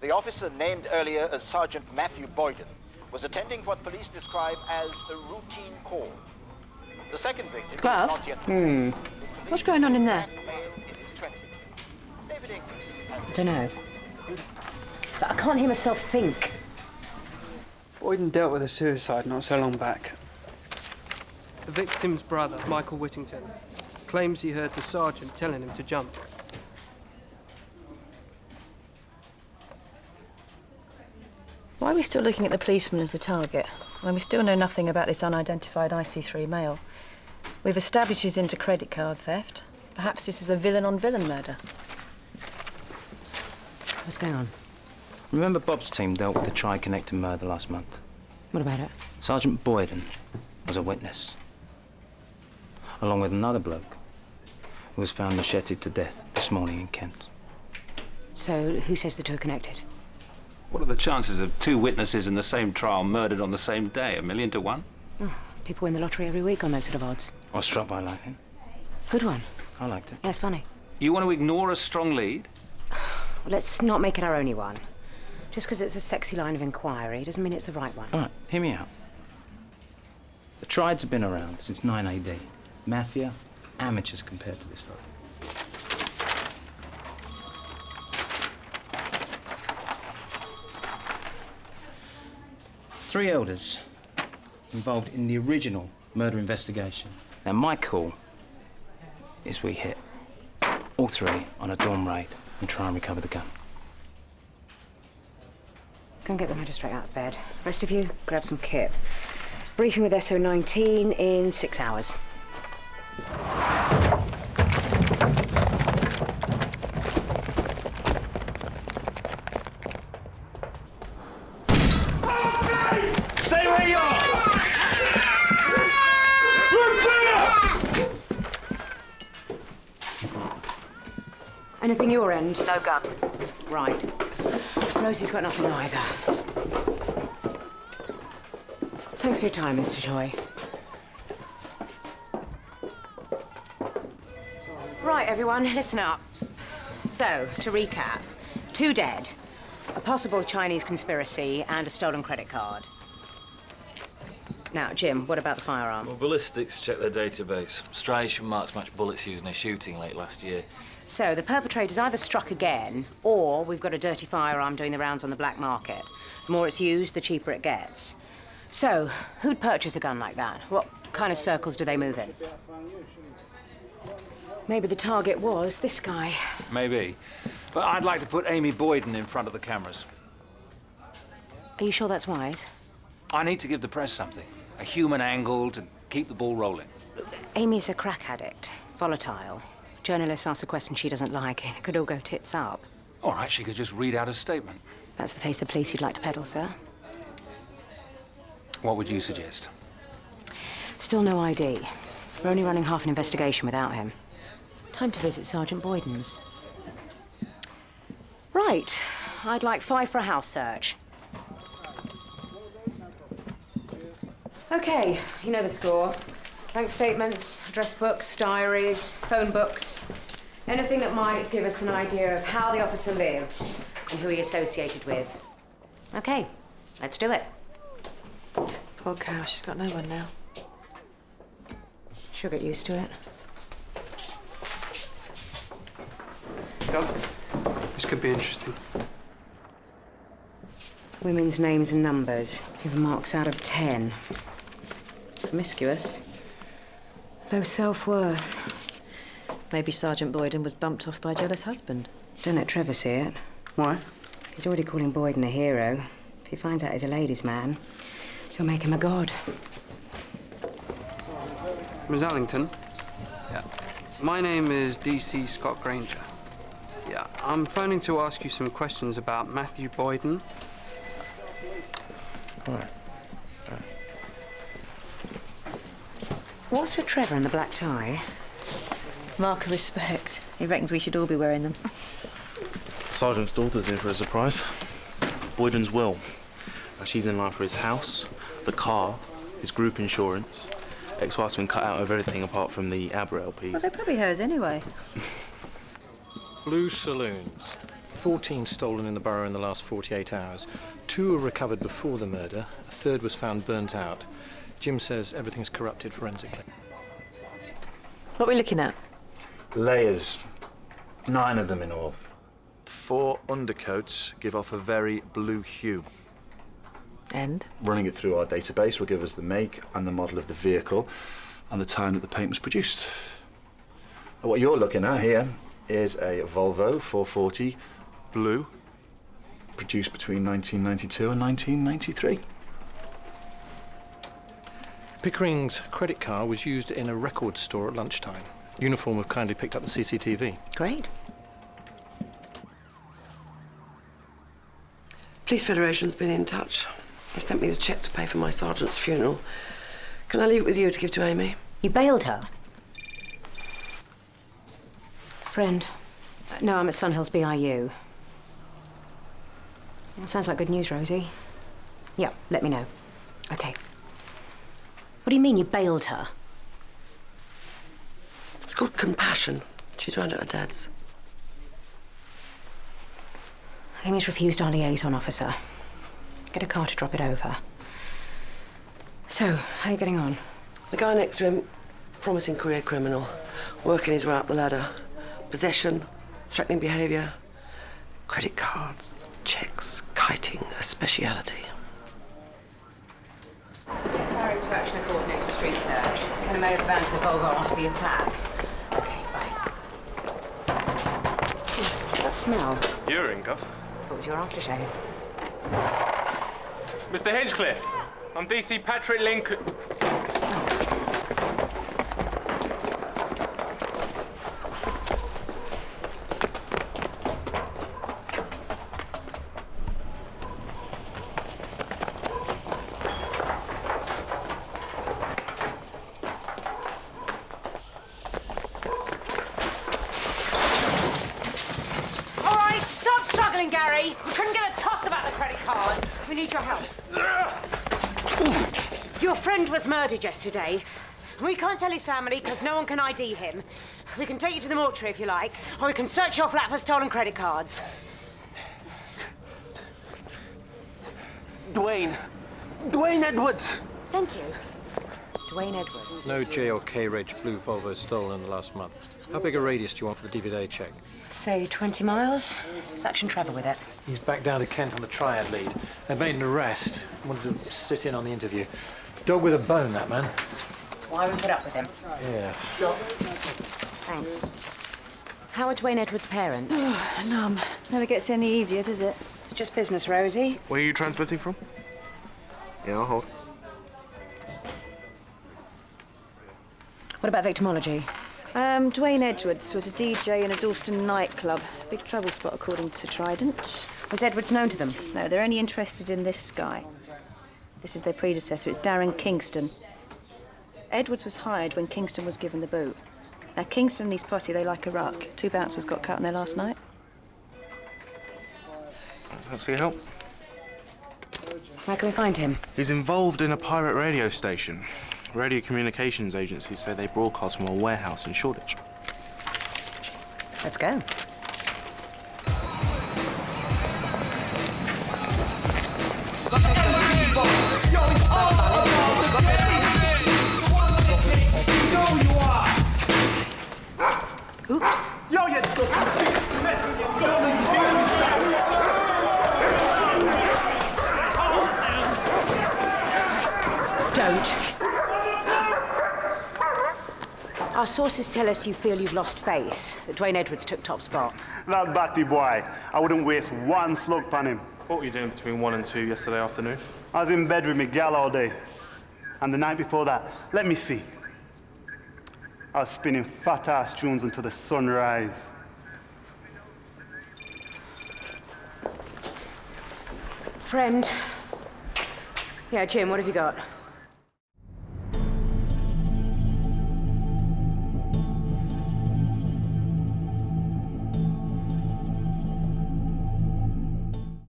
The officer named earlier as Sergeant Matthew Boyden was attending what police describe as a routine call. The second victim Glove? was not yet... What's going on in there? Male in his 20s. David Inglis has... I don't know. But I can't hear myself think. Boyden dealt with a suicide not so long back. The victim's brother, Michael Whittington, claims he heard the sergeant telling him to jump. Why are we still looking at the policeman as the target when we still know nothing about this unidentified IC3 male? We've established he's into credit card theft. Perhaps this is a villain-on-villain murder. What's going on? Remember Bob's team dealt with the Tri-Connector murder last month? What about it? Sergeant Boyden was a witness, along with another bloke who was found macheted to death this morning in Kent. So, who says the two are connected? What are the chances of two witnesses in the same trial murdered on the same day? 1,000,000 to 1? Oh, people win the lottery every week on those sort of odds. I was struck by lightning. Good one. I liked it. Yeah, it's funny. You want to ignore a strong lead? Well, let's not make it our only one. Just because it's a sexy line of inquiry doesn't mean it's the right one. All right, hear me out. The Triads have been around since 9 AD. Mafia, amateurs compared to this lot. Three elders involved in the original murder investigation. Now, my call is we hit all three on a dorm raid and try and recover the gun. Go and get the magistrate out of bed. Rest of you, grab some kit. Briefing with SO19 in 6 hours. Stay where you are! Anything your end? No gun. Right. Rosie's got nothing either. Thanks for your time, Mr. Choi. Right, everyone, listen up. So, to recap, 2 dead, a possible Chinese conspiracy, and a stolen credit card. Now, Jim, what about the firearm? Well, ballistics check their database. Striation marks match bullets used in a shooting late last year. So, the perpetrator's either struck again, or we've got a dirty firearm doing the rounds on the black market. The more it's used, the cheaper it gets. So, who'd purchase a gun like that? What kind of circles do they move in? Maybe the target was this guy. Maybe. But I'd like to put Amy Boyden in front of the cameras. Are you sure that's wise? I need to give the press something. A human angle to keep the ball rolling. Amy's a crack addict, volatile. Journalist asks a question she doesn't like. It could all go tits up. All right, she could just read out a statement. That's the face of the police you'd like to peddle, sir? What would you suggest? Still no ID. We're only running half an investigation without him. Time to visit Sergeant Boyden's. Right. I'd like 5 for a house search. Okay, you know the score. Bank statements, address books, diaries, phone books. Anything that might give us an idea of how the officer lived and who he associated with. Okay, let's do it. Poor cow, she's got no one now. She'll get used to it. Gov, this could be interesting. Women's names and numbers. Give marks out of 10. Promiscuous. Low self-worth. Maybe Sergeant Boyden was bumped off by a jealous husband. Don't let Trevor see it. Why? He's already calling Boyden a hero. If he finds out he's a ladies' man, he'll make him a god. Ms. Allington? Yeah. My name is DC Scott Granger. Yeah, I'm phoning to ask you some questions about Matthew Boyden. All right. What's with Trevor and the black tie? Mark of respect. He reckons we should all be wearing them. Sergeant's daughter's in for a surprise. Boyden's will. She's in line for his house, the car, his group insurance. Ex-wife's been cut out of everything apart from the ABBA LPs. Well, they're probably hers anyway. Blue Saloons, 14 stolen in the borough in the last 48 hours. 2 were recovered before the murder. A third was found burnt out. Jim says everything's corrupted forensically. What are we looking at? Layers. 9 of them in all. 4 undercoats give off a very blue hue. And? Running it through our database will give us the make and the model of the vehicle and the time that the paint was produced. What you're looking at here is a Volvo 440 blue, produced between 1992 and 1993. Pickering's credit card was used in a record store at lunchtime. Uniform have kindly picked up the CCTV. Great. Police Federation's been in touch. They sent me the cheque to pay for my sergeant's funeral. Can I leave it with you to give to Amy? You bailed her? Friend, no, I'm at Sunhills BIU. Well, sounds like good news, Rosie. Yeah, let me know. Okay. What do you mean you bailed her? It's called compassion. She's round at her dad's. Amy's refused our liaison officer. Get a car to drop it over. So, how are you getting on? The guy next to him, promising career criminal, working his way up the ladder. Possession, threatening behaviour, credit cards, cheques, kiting, a speciality. Carried to action and coordinate a street search. Get him over van to the Volvo after the attack. Okay, bye. What's that smell? Urine, Guff. Thought it was your aftershave. Mr. Hinchcliffe, I'm DC Patrick Lincoln. Gary, we couldn't get a toss about the credit cards. We need your help. Your friend was murdered yesterday. We can't tell his family because no one can ID him. We can take you to the mortuary if you like, or we can search your flat for stolen credit cards. Dwayne Edwards! Thank you. Dwayne Edwards. No J or K Reg blue Volvo stolen in the last month. How big a radius do you want for the DVD check? Say 20 miles. It's action travel with it. He's back down to Kent on the triad lead. They made an arrest. Wanted to sit in on the interview. Dog with a bone, that man. That's why we put up with him. Yeah. Thanks. How are Dwayne Edwards' parents? Numb. Never gets any easier, does it? It's just business, Rosie. Where are you transmitting from? Yeah, I'll hold. What about victimology? Dwayne Edwards was a DJ in a Dalston nightclub. Big trouble spot, according to Trident. Was Edwards known to them? No, they're only interested in this guy. This is their predecessor. It's Darren Kingston. Edwards was hired when Kingston was given the boot. Now, Kingston and his posse, they like a ruck. 2 bouncers got cut on there last night. Thanks for your help. Where can we find him? He's involved in a pirate radio station. Radio communications agencies say they broadcast from a warehouse in Shoreditch. Let's go. Oops. Don't. Our sources tell us you feel you've lost face, that Dwayne Edwards took top spot. That batty boy, I wouldn't waste one slug on him. What were you doing between 1 and 2 yesterday afternoon? I was in bed with my gal all day. And the night before that, let me see. I was spinning fat-ass tunes until the sunrise. Friend. Yeah, Jim, what have you got?